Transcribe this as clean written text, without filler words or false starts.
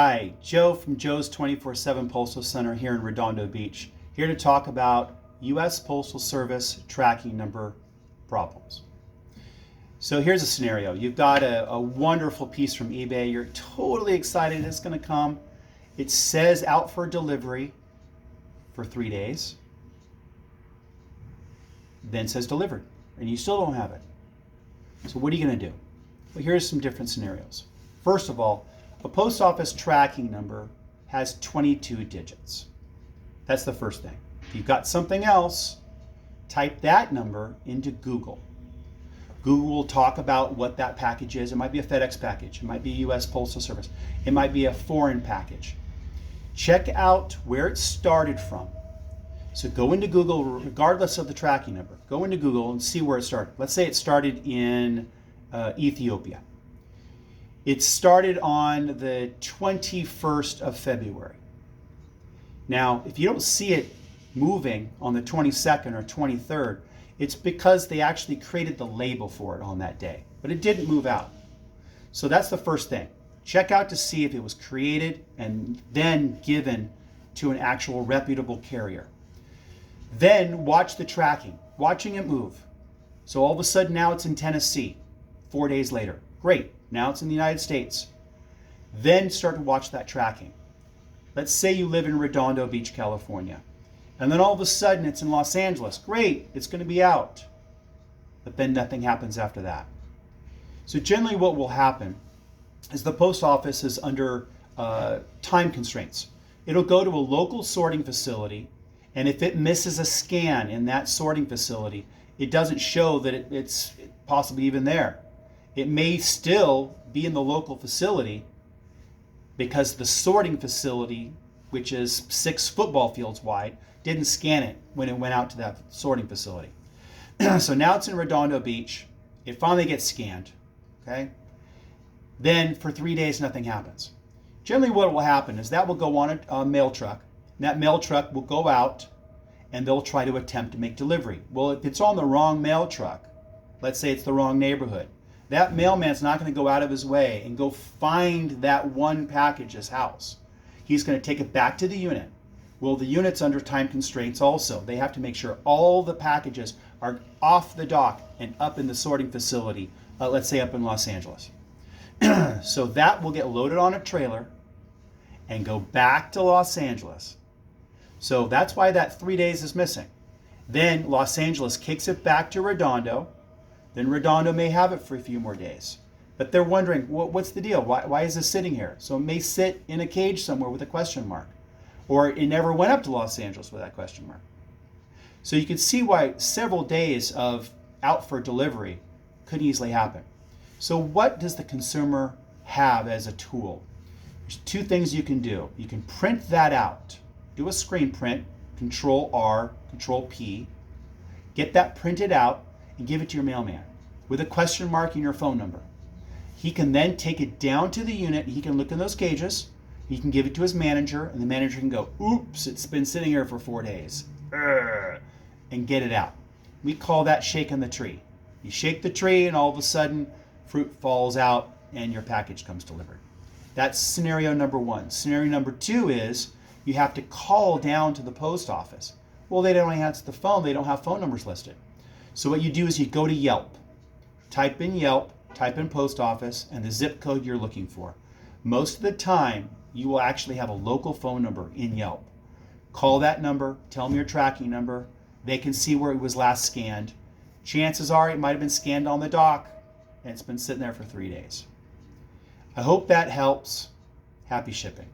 Hi, Joe from Joe's 24/7 Postal Center here in Redondo Beach, here to talk about U.S. Postal Service tracking number problems. So here's a scenario. You've got a wonderful piece from eBay. You're totally excited it's going to come. It says out for delivery for 3 days, then says delivered, and you still don't have it. So what are you going to do? Well, here's some different scenarios. First of all, a post office tracking number has 22 digits. That's the first thing. If you've got something else, type that number into Google. Google will talk about what that package is. It might be a FedEx package. It might be a U.S. Postal Service. It might be a foreign package. Check out where it started from. So go into Google, regardless of the tracking number. Go into Google and see where it started. Let's say it started in Ethiopia. It started on the 21st of February. Now, if you don't see it moving on the 22nd or 23rd, it's because they actually created the label for it on that day, but it didn't move out. So that's the first thing. Check out to see if it was created and then given to an actual reputable carrier. Then watch the tracking, watching it move. So all of a sudden now it's in Tennessee, 4 days later. Great. Now it's in the United States. Then start to watch that tracking. Let's say you live in Redondo Beach, California, and then all of a sudden it's in Los Angeles. Great, it's going to be out. But then nothing happens after that. So generally what will happen is the post office is under time constraints. It'll go to a local sorting facility, and if it misses a scan in that sorting facility, it doesn't show that it's possibly even there. It may still be in the local facility because the sorting facility, which is 6 football fields wide, didn't scan it when it went out to that sorting facility. So now it's in Redondo Beach. It finally gets scanned, okay? Then for 3 days, nothing happens. Generally what will happen is that will go on a mail truck. And that mail truck will go out and they'll try to attempt to make delivery. Well, if it's on the wrong mail truck, let's say it's the wrong neighborhood, that mailman's not going to go out of his way and go find that one package's house. He's going to take it back to the unit. Well, the unit's under time constraints also. They have to make sure all the packages are off the dock and up in the sorting facility, let's say up in Los Angeles. So that will get loaded on a trailer and go back to Los Angeles. So that's why that 3 days is missing. Then Los Angeles kicks it back to Redondo. Then Redondo may have it for a few more days. But they're wondering, what's the deal? Why is this sitting here? So it may sit in a cage somewhere with a question mark. Or it never went up to Los Angeles with that question mark. So you can see why several days of out for delivery could easily happen. So what does the consumer have as a tool? There's 2 things you can do. You can print that out. Do a screen print, Control R, Control P. Get that printed out and give it to your mailman with a question mark in your phone number. He can then take it down to the unit. He can look in those cages. He can give it to his manager, and the manager can go, oops, it's been sitting here for 4 days, and get it out. We call that shaking the tree. You shake the tree, and all of a sudden, fruit falls out, and your package comes delivered. That's scenario number 1. Scenario number 2 is you have to call down to the post office. Well, they don't answer the phone. They don't have phone numbers listed. So what you do is you go to Yelp. Type in Yelp, type in post office, and the zip code you're looking for. Most of the time, you will actually have a local phone number in Yelp. Call that number, tell them your tracking number. They can see where it was last scanned. Chances are it might have been scanned on the dock, and it's been sitting there for 3 days. I hope that helps. Happy shipping.